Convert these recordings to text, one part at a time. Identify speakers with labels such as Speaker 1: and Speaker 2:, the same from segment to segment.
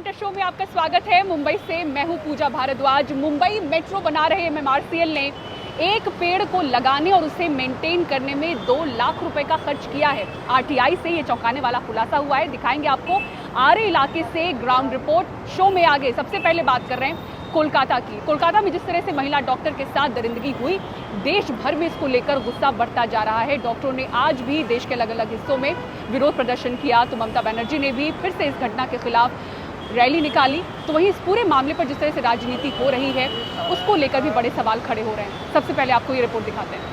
Speaker 1: Matter show में आपका स्वागत है। मुंबई से मैं हूं पूजा भारद्वाज। मुंबई मेट्रो बना रहे एमएमआरसीएल ने एक पेड़ को लगाने और उसे मेंटेन करने में 2 लाख रुपए का खर्च किया है। आरटीआई से ये चौंकाने वाला खुलासा हुआ है। दिखाएंगे आपको आरे इलाके से ग्राउंड रिपोर्ट शो में आगे। सबसे पहले बात कर रहे हैं कोलकाता की। कोलकाता में जिस तरह से महिला डॉक्टर के साथ दरिंदगी हुई, देश भर में इसको लेकर गुस्सा बढ़ता जा रहा है। डॉक्टरों ने आज भी देश के अलग अलग हिस्सों में विरोध प्रदर्शन किया, तो ममता बनर्जी ने भी फिर से इस घटना के खिलाफ रैली निकाली। तो वहीं इस पूरे मामले पर जिस तरह से राजनीति हो रही है, उसको लेकर भी बड़े सवाल खड़े हो रहे हैं। सबसे पहले आपको ये रिपोर्ट दिखाते हैं।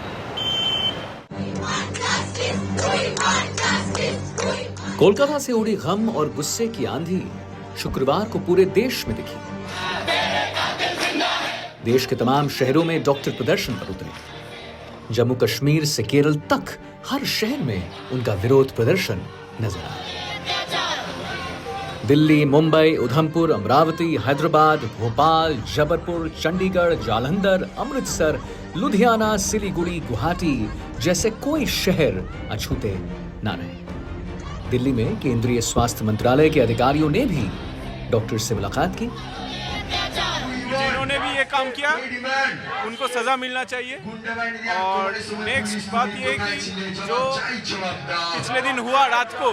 Speaker 2: कोलकाता से उड़ी गम और गुस्से की आंधी शुक्रवार को पूरे देश में दिखी। देश के तमाम शहरों में डॉक्टर प्रदर्शन पर उतरे। जम्मू कश्मीर से केरल तक हर शहर में उनका विरोध प्रदर्शन नजर आया। दिल्ली, मुंबई, उधमपुर, अमरावती, हैदराबाद, भोपाल, जबलपुर, चंडीगढ़, जालंधर, अमृतसर, लुधियाना, सिलीगुड़ी, गुवाहाटी जैसे कोई शहर अछूते ना रहे। दिल्ली में केंद्रीय स्वास्थ्य मंत्रालय के अधिकारियों ने भी डॉक्टर से मुलाकात की।
Speaker 3: जिन्होंने भी ये काम किया उनको सजा मिलना चाहिए। और नेक्स्ट बात ये है कि जो पिछले दिन हुआ रात को,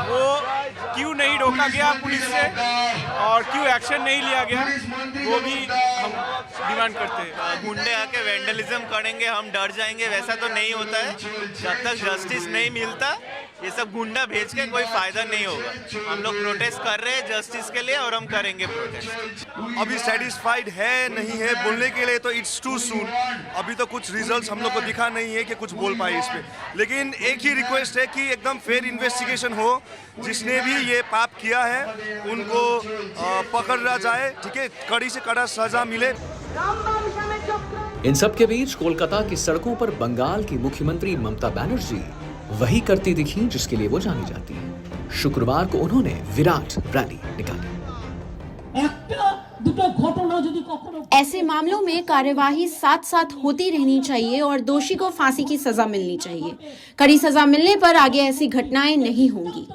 Speaker 3: वो क्यों नहीं रोका गया पुलिस से और क्यों एक्शन नहीं लिया गया, वो भी हम डिमांड करते हैं।
Speaker 4: गुंडे आके वैंडलिज्म करेंगे, हम डर जाएंगे, वैसा तो नहीं होता है। जब तक जस्टिस नहीं मिलता, ये सब गुंडा भेज के कोई फायदा नहीं होगा। हम लोग प्रोटेस्ट कर रहे हैं जस्टिस के लिए और हम करेंगे प्रोटेस्ट।
Speaker 5: अभी सेटिस्फाइड है नहीं है बोलने के लिए तो इट्स टू सून। अभी तो कुछ रिजल्ट्स हम लोग को दिखा नहीं है कि कुछ बोल पाए इस पे। लेकिन एक ही रिक्वेस्ट है कि एकदम फेयर इन्वेस्टिगेशन हो। जिसने भी ये पाप किया है उनको पकड़ा जाए, ठीक है, कड़ी से कड़ा सजा मिले।
Speaker 2: इन सब के बीच कोलकाता की सड़कों पर बंगाल की मुख्यमंत्री ममता बनर्जी वही करती दिखी जिसके लिए वो जानी जाती है। शुक्रवार को उन्होंने विराट रैली निकाली।
Speaker 6: ऐसे मामलों में कार्यवाही साथ साथ होती रहनी चाहिए और दोषी को फांसी की सजा मिलनी चाहिए। कड़ी सजा मिलने पर आगे ऐसी घटनाएं नहीं होंगी।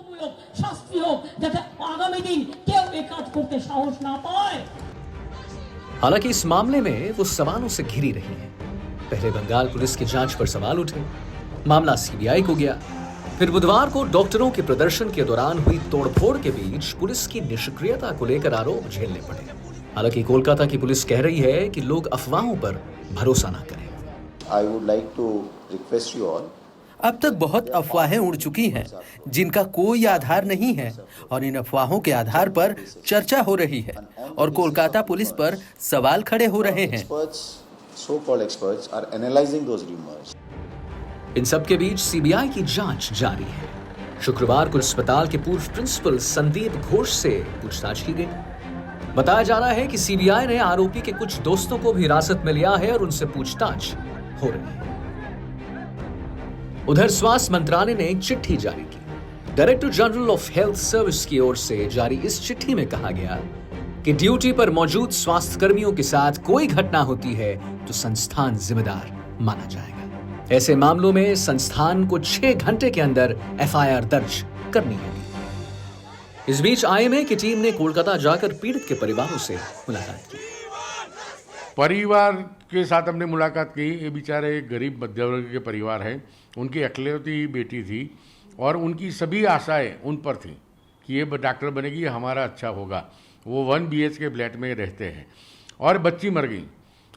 Speaker 2: हालांकि इस मामले में वो सवालों से घिरी रही है। पहले बंगाल पुलिस की जांच पर सवाल उठे, मामला सीबीआई को गया। फिर बुधवार को डॉक्टरों के प्रदर्शन के दौरान हुई तोड़फोड़ के बीच पुलिस की निष्क्रियता को लेकर आरोप झेलने पड़े। हालांकि कोलकाता की पुलिस कह रही है कि लोग अफवाहों पर भरोसा ना करें।
Speaker 7: I would like to request you all.
Speaker 8: अब तक बहुत अफवाहें उड़ चुकी हैं जिनका कोई आधार नहीं है और इन अफवाहों के आधार पर चर्चा हो रही है और कोलकाता पुलिस पर सवाल खड़े हो रहे हैं।
Speaker 7: So-called experts are analyzing those rumors.
Speaker 2: इन सब के बीच सीबीआई की जांच जारी है। शुक्रवार को अस्पताल के पूर्व प्रिंसिपल संदीप घोष से पूछताछ की गई। बताया जा रहा है कि सीबीआई ने आरोपी के कुछ दोस्तों को भी हिरासत में लिया है और उनसे पूछताछ हो रही है। उधर स्वास्थ्य मंत्रालय ने एक चिट्ठी जारी की। Director general of health service की ओर से जारी इस चिट्ठी में कहा गया कि ड्यूटी पर मौजूद स्वास्थ्य कर्मियों के साथ कोई घटना होती है तो संस्थान जिम्मेदार माना जाएगा। ऐसे मामलों में संस्थान को 6 घंटे के अंदर एफआईआर दर्ज करनी होगी। इस बीच आईएमए की टीम ने कोलकाता जाकर पीड़ित के परिवारों से मुलाकात की।
Speaker 9: परिवार के साथ हमने मुलाकात की। ये बेचारे एक गरीब मध्यवर्ग के परिवार है। उनकी अकेलौती बेटी थी और उनकी सभी आशाएं उन पर थी कि ये डॉक्टर बनेगी, हमारा अच्छा होगा। वो 1 BHK फ्लैट में रहते हैं और बच्ची मर गई।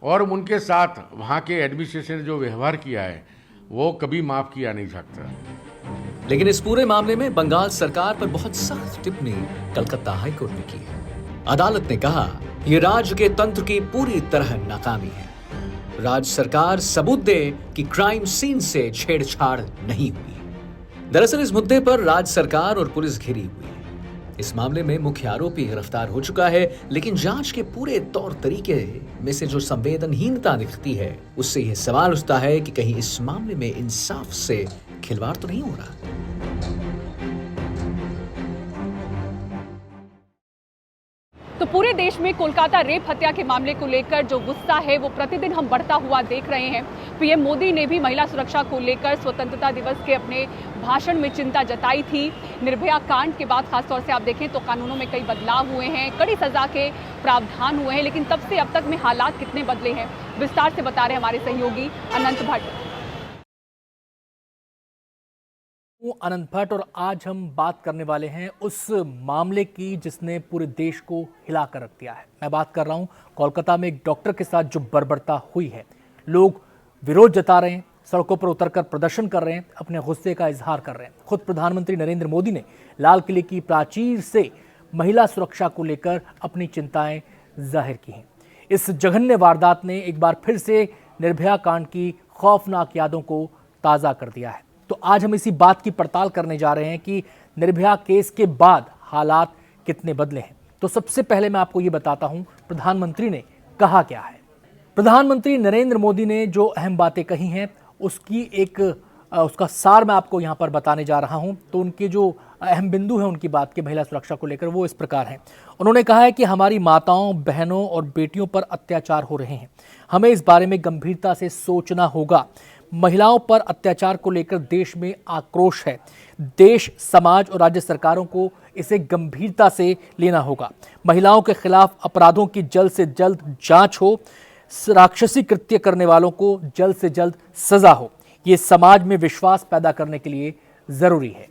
Speaker 9: और उनके साथ वहाँ के एडमिनिस्ट्रेशन ने जो व्यवहार किया है वो कभी माफ किया नहीं सकता।
Speaker 2: लेकिन इस पूरे मामले में बंगाल सरकार पर बहुत सख्त टिप्पणी कलकत्ता हाईकोर्ट ने की है। अदालत ने कहा ये राज्य के तंत्र की पूरी तरह नाकामी है। राज्य सरकार सबूत दे कि क्राइम सीन से छेड़छाड़ नहीं हुई। दरअसल इस मुद्दे पर राज्य सरकार और पुलिस घिरी हुई है। इस मामले में मुख्य आरोपी गिरफ्तार हो चुका है, लेकिन जांच के पूरे तौर तरीके में से जो संवेदनहीनता दिखती है उससे यह सवाल उठता है कि कहीं इस मामले में इंसाफ से खिलवाड़ तो नहीं हो रहा।
Speaker 1: तो पूरे देश में कोलकाता रेप हत्या के मामले को लेकर जो गुस्सा है वो प्रतिदिन हम बढ़ता हुआ देख रहे हैं। पीएम मोदी ने भी महिला सुरक्षा को लेकर स्वतंत्रता दिवस के अपने भाषण में चिंता जताई थी। निर्भया कांड के बाद खासतौर से आप देखें तो कानूनों में कई बदलाव हुए हैं, कड़ी सजा के प्रावधान हुए हैं, लेकिन तब से अब तक में हालात कितने बदले हैं, विस्तार से बता रहे हमारे सहयोगी अनंत भट्ट।
Speaker 10: अनंत भट्ट, और आज हम बात करने वाले हैं उस मामले की जिसने पूरे देश को हिला कर रख दिया है। मैं बात कर रहा हूं कोलकाता में एक डॉक्टर के साथ जो बर्बरता हुई है। लोग विरोध जता रहे हैं, सड़कों पर उतरकर प्रदर्शन कर रहे हैं, अपने गुस्से का इजहार कर रहे हैं। खुद प्रधानमंत्री नरेंद्र मोदी ने लाल किले की प्राचीर से महिला सुरक्षा को लेकर अपनी चिंताएं जाहिर की हैं। इस जघन्य वारदात ने एक बार फिर से निर्भया कांड की खौफनाक यादों को ताज़ा कर दिया है। तो आज हम इसी बात की पड़ताल करने जा रहे हैं कि निर्भया केस के बाद हालात कितने बदले हैं। तो सबसे पहले मैं आपको ये बताता हूं प्रधानमंत्री ने कहा क्या है। प्रधानमंत्री नरेंद्र मोदी ने जो अहम बातें कही हैं उसका सार मैं आपको यहां पर बताने जा रहा हूं। तो उनके जो अहम बिंदु हैं उनकी बात के महिला सुरक्षा को लेकर वो इस प्रकार हैं। उन्होंने कहा है कि हमारी माताओं, बहनों और बेटियों पर अत्याचार हो रहे हैं, हमें इस बारे में गंभीरता से सोचना होगा। महिलाओं पर अत्याचार को लेकर देश में आक्रोश है। देश, समाज और राज्य सरकारों को इसे गंभीरता से लेना होगा। महिलाओं के खिलाफ अपराधों की जल्द से जल्द जांच हो, राक्षसी कृत्य करने वालों को जल्द से जल्द सजा हो। ये समाज में विश्वास पैदा करने के लिए जरूरी है।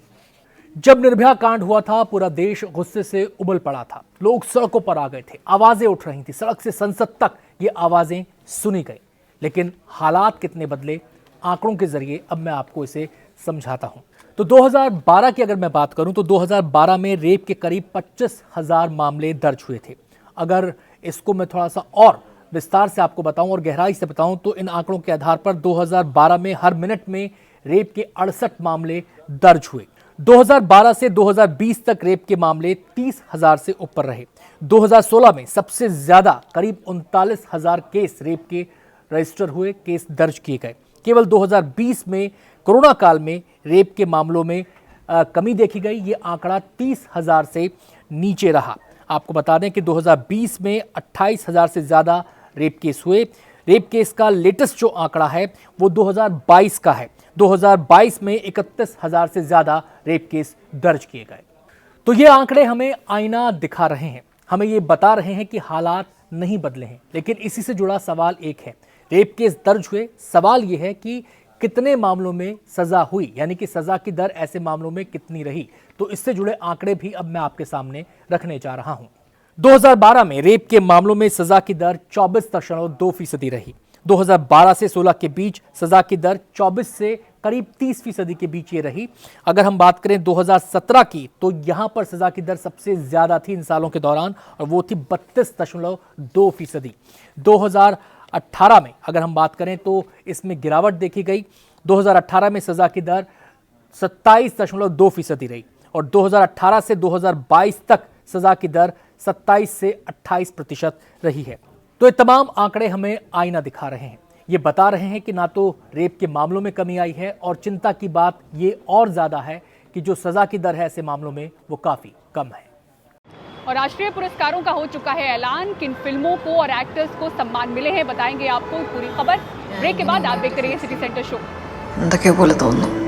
Speaker 10: जब निर्भया कांड हुआ था पूरा देश गुस्से से उबल पड़ा था। लोग सड़कों पर आ गए थे, आवाजें उठ रही थी, सड़क से संसद तक ये आवाजें सुनी गई। लेकिन हालात कितने बदले, आंकड़ों के जरिए अब मैं आपको इसे समझाता हूं। तो 2012 की अगर मैं बात करूं तो 2012 में रेप के करीब 25,000 मामले दर्ज हुए थे। अगर इसको मैं थोड़ा सा और विस्तार से आपको बताऊं और गहराई से बताऊं तो इन आंकड़ों के आधार पर 2012 में हर मिनट में रेप के 68 मामले दर्ज हुए। 2012 से 2020 तक रेप के मामले 30,000 से ऊपर रहे। 2016 में सबसे ज्यादा करीब 39,000 केस रेप के रजिस्टर हुए, केस दर्ज किए गए। केवल 2020 में कोरोना काल में रेप के मामलों में कमी देखी गई। ये आंकड़ा 30,000 से नीचे रहा। आपको बता दें कि 2020 में 28,000 से ज़्यादा रेप केस हुए। रेप केस का लेटेस्ट जो आंकड़ा है वो 2022 का है। 2022 में 31,000 से ज़्यादा रेप केस दर्ज किए गए। तो ये आंकड़े हमें आईना दिखा रहे हैं, हमें ये बता रहे हैं कि हालात नहीं बदले हैं। लेकिन इसी से जुड़ा सवाल एक है, रेप केस दर्ज हुए, सवाल यह है कि कितने मामलों में सजा हुई, यानी कि सजा की दर ऐसे मामलों में कितनी रही। तो इससे जुड़े आंकड़े भी अब मैं आपके सामने रखने जा रहा हूं। 2012 में रेप के मामलों में सजा की दर 24.2% रही। 2012 से 16 के बीच सजा की दर 24 से करीब 30% के बीच ये रही। अगर हम बात करें 2017 की तो यहां पर सजा की दर सबसे ज्यादा थी इन सालों के दौरान, और वो थी 32.2%। 2018 में अगर हम बात करें तो इसमें गिरावट देखी गई। 2018 में सजा की दर 27.2% रही और 2018 से 2022 तक सजा की दर 27 से 28% रही है। तो ये तमाम आंकड़े हमें आईना दिखा रहे हैं। ये बता रहे हैं कि ना तो रेप के मामलों में कमी आई है, और चिंता की बात ये और ज्यादा है कि जो सजा की दर है ऐसे मामलों में वो काफी कम है।
Speaker 1: और राष्ट्रीय पुरस्कारों का हो चुका है ऐलान। किन फिल्मों को और एक्टर्स को सम्मान मिले हैं बताएंगे आपको पूरी खबर ब्रेक के बाद। आप देखते रहिए सिटी सेंटर शो।
Speaker 11: എന്തൊക്കെയോ പോലെ തോന്നുന്നു।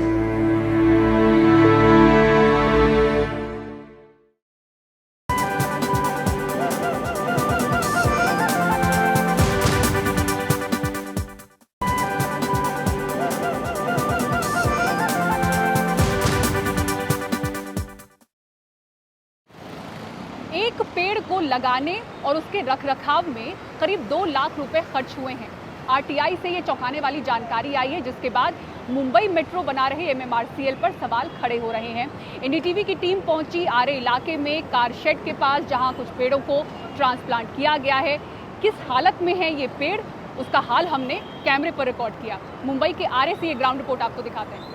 Speaker 1: एक पेड़ को लगाने और उसके रखरखाव में करीब 2 लाख रुपए खर्च हुए हैं। आरटीआई से ये चौंकाने वाली जानकारी आई है, जिसके बाद मुंबई मेट्रो बना रहे एमएमआरसीएल पर सवाल खड़े हो रहे हैं। एनडीटीवी की टीम पहुंची आरे इलाके में कार शेड के पास, जहां कुछ पेड़ों को ट्रांसप्लांट किया गया है। किस हालत में है ये पेड़, उसका हाल हमने कैमरे पर रिकॉर्ड किया। मुंबई के आरे से ये ग्राउंड रिपोर्ट आपको दिखाते हैं।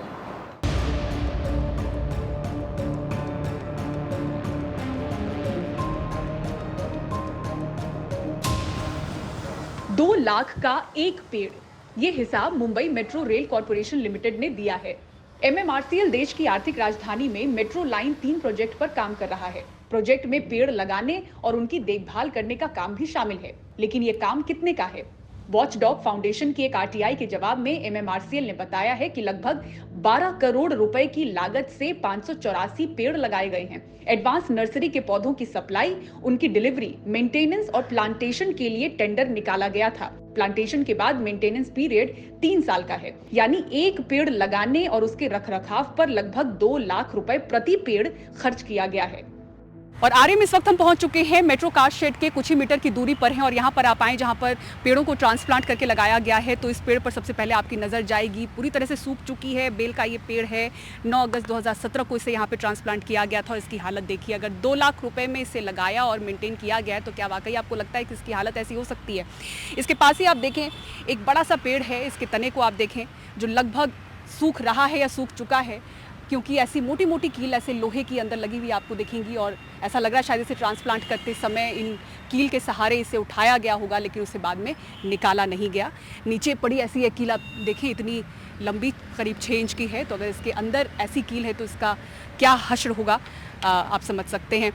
Speaker 1: 2 लाख का एक पेड़, ये हिसाब Mumbai metro rail corporation limited ने दिया है। एमएमआरसीएल देश की आर्थिक राजधानी में मेट्रो लाइन 3 प्रोजेक्ट पर काम कर रहा है। प्रोजेक्ट में पेड़ लगाने और उनकी देखभाल करने का काम भी शामिल है, लेकिन ये काम कितने का है? वॉचडॉग फाउंडेशन की एक आरटीआई के जवाब में एमएमआरसीएल ने बताया है कि लगभग 12 करोड़ रुपए की लागत से 584 पेड़ लगाए गए हैं। एडवांस नर्सरी के पौधों की सप्लाई, उनकी डिलीवरी, मेंटेनेंस और प्लांटेशन के लिए टेंडर निकाला गया था। प्लांटेशन के बाद मेंटेनेंस पीरियड 3 साल का है, यानी एक पेड़ लगाने और उसके रखरखाव पर लगभग 2 लाख रुपए प्रति पेड़ खर्च किया गया है। और आरे में इस वक्त हम पहुंच चुके हैं, मेट्रो कार शेड के कुछ ही मीटर की दूरी पर हैं और यहाँ पर आप आए जहाँ पर पेड़ों को ट्रांसप्लांट करके लगाया गया है। तो इस पेड़ पर सबसे पहले आपकी नज़र जाएगी, पूरी तरह से सूख चुकी है। बेल का ये पेड़ है, 9 अगस्त 2017 को इसे यहाँ पे ट्रांसप्लांट किया गया था और इसकी हालत देखिए। अगर 2 लाख रुपए में इसे लगाया और मेंटेन किया गया है तो क्या वाकई आपको लगता है कि इसकी हालत ऐसी हो सकती है? इसके पास ही आप देखें, एक बड़ा सा पेड़ है, इसके तने को आप देखें जो लगभग सूख रहा है या सूख चुका है, क्योंकि ऐसी मोटी मोटी कील ऐसे लोहे की अंदर लगी हुई आपको दिखेंगी और ऐसा लग रहा है शायद इसे ट्रांसप्लांट करते समय इन कील के सहारे इसे उठाया गया होगा, लेकिन उसे बाद में निकाला नहीं गया। नीचे पड़ी ऐसी एक कील आप देखें, इतनी लंबी, करीब 6 इंच की है। तो अगर इसके अंदर ऐसी कील है तो इसका क्या हश्र होगा आप समझ सकते हैं।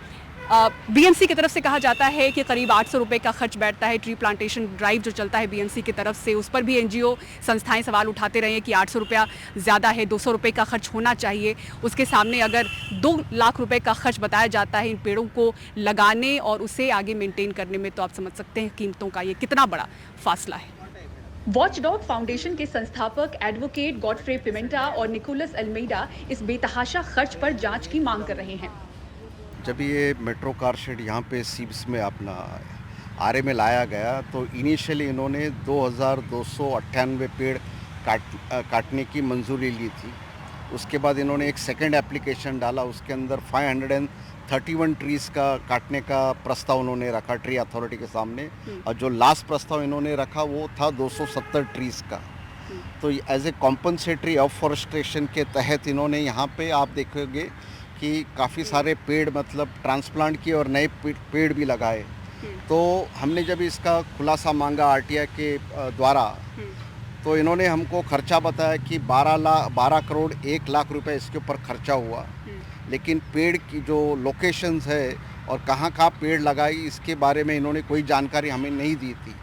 Speaker 1: बीएमसी की तरफ से कहा जाता है कि करीब 800 रुपये का खर्च बैठता है। ट्री प्लांटेशन ड्राइव जो चलता है बीएमसी की तरफ से, उस पर भी एनजीओ संस्थाएं सवाल उठाते रहे हैं कि 800 रुपया ज़्यादा है, 200 रुपये का खर्च होना चाहिए। उसके सामने अगर 2 लाख रुपए का खर्च बताया जाता है इन पेड़ों को लगाने और उसे आगे मेंटेन करने में, तो आप समझ सकते हैं कीमतों का ये कितना बड़ा फासला है। वॉचडॉग फाउंडेशन के संस्थापक एडवोकेट गॉडफ्रे पिमेंटा और निकोलस अल्मेडा इस बेतहाशा खर्च पर जांच की मांग कर रहे हैं।
Speaker 12: जब ये मेट्रो कार शेड यहाँ पे सीब्स में अपना आरे में लाया गया तो इनिशियली इन्होंने 2298 पेड़ काटने की मंजूरी ली थी। उसके बाद इन्होंने एक सेकंड एप्लीकेशन डाला, उसके अंदर 531 ट्रीज़ का काटने का प्रस्ताव उन्होंने रखा ट्री अथॉरिटी के सामने, और जो लास्ट प्रस्ताव इन्होंने रखा वो था 270 ट्रीज़ का। तो एज ए कॉम्पनसेटरी अफॉरेस्टेशन के तहत इन्होंने यहाँ पे आप देखोगे कि काफ़ी सारे पेड़ मतलब ट्रांसप्लांट किए और नए पेड़ भी लगाए। तो हमने जब इसका खुलासा मांगा आरटीआई के द्वारा, तो इन्होंने हमको खर्चा बताया कि 12 करोड़ 1 लाख रुपए इसके ऊपर खर्चा हुआ, लेकिन पेड़ की जो लोकेशंस है और कहाँ पेड़ लगाई इसके बारे में इन्होंने कोई जानकारी हमें नहीं दी थी।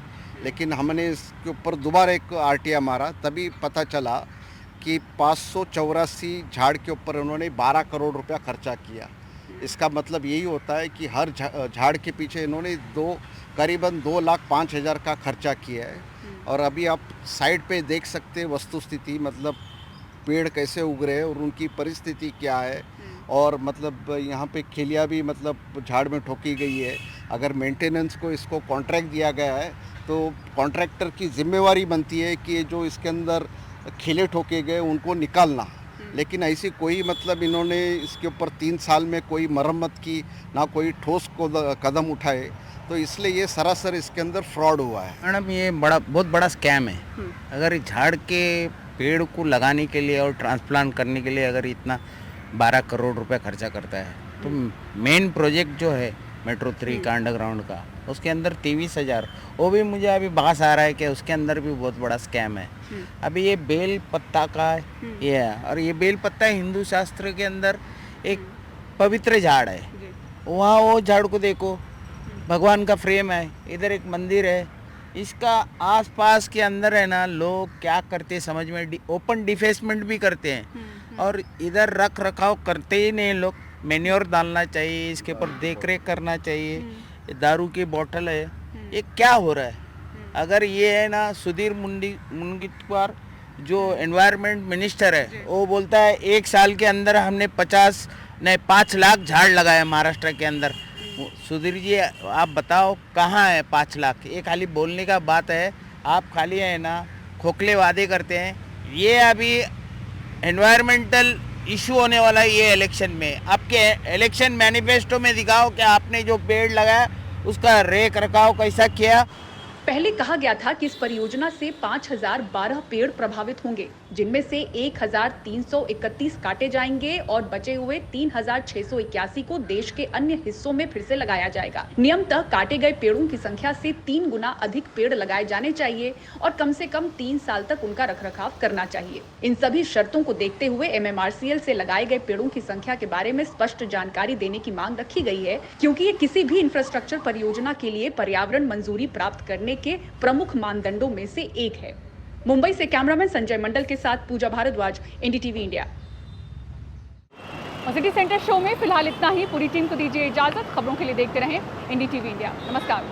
Speaker 12: लेकिन हमने इसके ऊपर दोबारा एक आरटीआई मारा, तभी पता चला कि 584 झाड़ के ऊपर उन्होंने 12 करोड़ रुपया खर्चा किया। इसका मतलब यही होता है कि हर झाड़ के पीछे इन्होंने करीबन 2,05,000 का खर्चा किया है। और अभी आप साइड पे देख सकते हैं वस्तु स्थिति, मतलब पेड़ कैसे उग रहे हैं और उनकी परिस्थिति क्या है। और मतलब यहाँ पे खिलिया भी मतलब झाड़ में ठोकी गई है। अगर मेंटेनेंस को इसको कॉन्ट्रैक्ट दिया गया है तो कॉन्ट्रैक्टर की जिम्मेवारी बनती है कि जो इसके अंदर खिले ठोके गए उनको निकालना। लेकिन ऐसी कोई मतलब इन्होंने इसके ऊपर 3 साल में कोई मरम्मत की ना, कोई ठोस कदम उठाए, तो इसलिए ये सरासर इसके अंदर फ्रॉड हुआ है।
Speaker 13: मैडम ये बहुत बड़ा स्कैम है। अगर झाड़ के पेड़ को लगाने के लिए और ट्रांसप्लांट करने के लिए अगर इतना 12 करोड़ रुपए खर्चा करता है, तो मेन प्रोजेक्ट जो है मेट्रो 3 का अंडरग्राउंड का, उसके अंदर 23,000, वो भी मुझे अभी बात आ रहा है कि उसके अंदर भी बहुत बड़ा स्कैम है। अभी ये बेल पत्ता का ये है, और ये बेल पत्ता हिंदू शास्त्र के अंदर एक पवित्र झाड़ है। वहाँ वो झाड़ को देखो, भगवान का फ्रेम है, इधर एक मंदिर है, इसका आसपास के अंदर है ना, लोग क्या करते समझ में, ओपन डिफेसमेंट भी करते हैं और इधर रख रखाव करते ही नहीं लोग। मैन्योर डालना चाहिए, इसके ऊपर देख रेख करना चाहिए। दारू की बोतल है, ये क्या हो रहा है? अगर ये है ना सुधीर मुनगंटीवार जो एनवायरनमेंट मिनिस्टर है, वो बोलता है 1 साल के अंदर हमने 5 लाख झाड़ लगाए महाराष्ट्र के अंदर। सुधीर जी आप बताओ कहाँ है 5 लाख? ये खाली बोलने का बात है, आप खाली है ना खोखले वादे करते हैं। ये अभी एनवायरमेंटल इशू होने वाला है ये इलेक्शन में। आपके इलेक्शन मैनिफेस्टो में दिखाओ कि आपने जो पेड़ लगाया उसका रेख रखाव कैसा किया।
Speaker 1: पहले कहा गया था कि इस परियोजना से 5012 पेड़ प्रभावित होंगे, जिनमें से 1331 काटे जाएंगे और बचे हुए 3681 को देश के अन्य हिस्सों में फिर से लगाया जाएगा। नियमतः काटे गए पेड़ों की संख्या से 3 गुना अधिक पेड़ लगाए जाने चाहिए और कम से कम 3 साल तक उनका रखरखाव करना चाहिए। इन सभी शर्तों को देखते हुए MMRCL से लगाए गए पेड़ों की संख्या के बारे में स्पष्ट जानकारी देने की मांग रखी गई है, क्योंकि ये किसी भी इंफ्रास्ट्रक्चर परियोजना के लिए पर्यावरण मंजूरी प्राप्त करने के प्रमुख मानदंडों में से एक है। मुंबई से कैमरामैन संजय मंडल के साथ Pooja Bhardwaj, NDTV India. City centre show में फिलहाल इतना ही। पूरी टीम को दीजिए इजाजत। खबरों के लिए देखते रहें NDTV इंडिया। नमस्कार।